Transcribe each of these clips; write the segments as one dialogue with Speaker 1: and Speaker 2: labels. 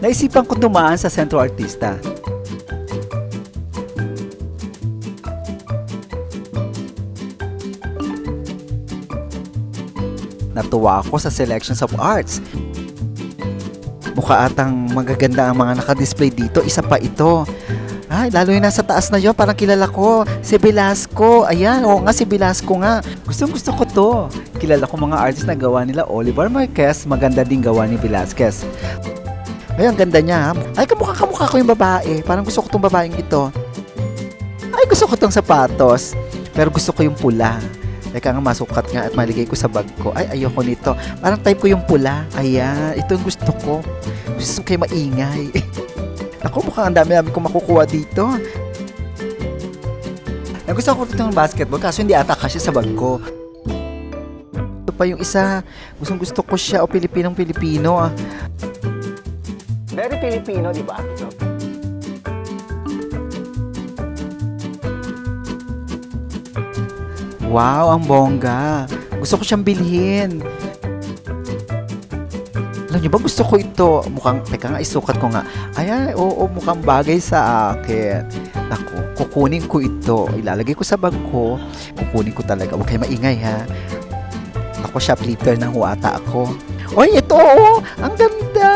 Speaker 1: Naisipan ko dumaan sa Sentro Artista. Natuwa ako sa selections of arts. Mukha atang magaganda ang mga nakadisplay dito. Isa pa ito. Ay, lalo yung nasa taas na yun. Parang kilala ko. Si Velasco. Ayan, oo nga, si Velasco nga. Gusto ko to. Kilala ko mga artist na gawa nila. Oliver Marquez. Maganda din gawa ni Velasquez. Ay, ang ganda niya. Ay, kamukha ko yung babae. Parang gusto ko tong babaeng ito. Ay, gusto ko tong sapatos. Pero gusto ko yung pula. Teka nga, masukat nga at maligay ko sa bag ko. Ay, ayoko nito. Parang type ko yung pula. Ayan, ito yung gusto ko. Gusto ko kayo maingay. Ako, mukhang ang dami-dami kong makukuha dito. Nagustuhan ko dito ng basketball, kaso hindi ata kasi sa bag ko. Ito pa yung isa. Gusto ko siya. O, Pilipinong-Pilipino. Very Filipino, di ba? Wow, ang bongga. Gusto ko siyang bilhin. Alam niyo ba, gusto ko ito. Mukhang, teka nga, isukat ko nga. Ayan, oo, mukhang bagay sa akin. Naku, kukunin ko ito. Ilalagay ko sa bag ko. Kukunin ko talaga. Huwag kayo maingay, ha. Ako, shoplifter ng huwata ako. Oy, ito, oh, ang ganda.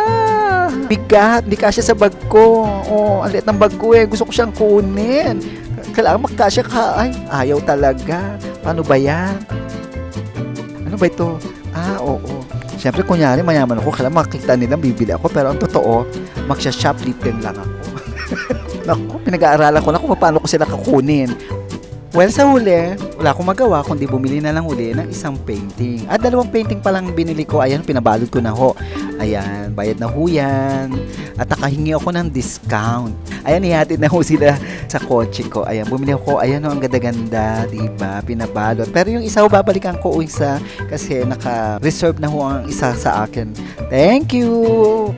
Speaker 1: Bigat, hindi kasya sa bag ko. Oh, ang liit ng bag ko eh. Gusto ko siyang kunin. Kailangan magkasya ka. Ay, ayaw talaga. Paano ba yan? Ano ba ito? Ah, oo. Siyempre, kunyari, mayaman ako. Kailangan makikita nilang bibili ako. Pero ang totoo, magsha-shoplifting lang ako. Naku, pinag-aaralan ko na kung paano ko sila kakunin. Well, sa huli, wala akong magawa kundi bumili na lang uli ng isang painting. At 2 painting pa lang binili ko. Ayan, pinabalot ko na ho. Ayan, bayad na ho yan. At nakahingi ako ng discount. Ayan, ihatid na ho sila sa kotse ko. Ayan, bumili ako. Ayan ho, ang ganda-ganda, diba? Pinabalot. Pero yung isa ho, babalikan ko isa kasi naka-reserve na ho ang isa sa akin. Thank you!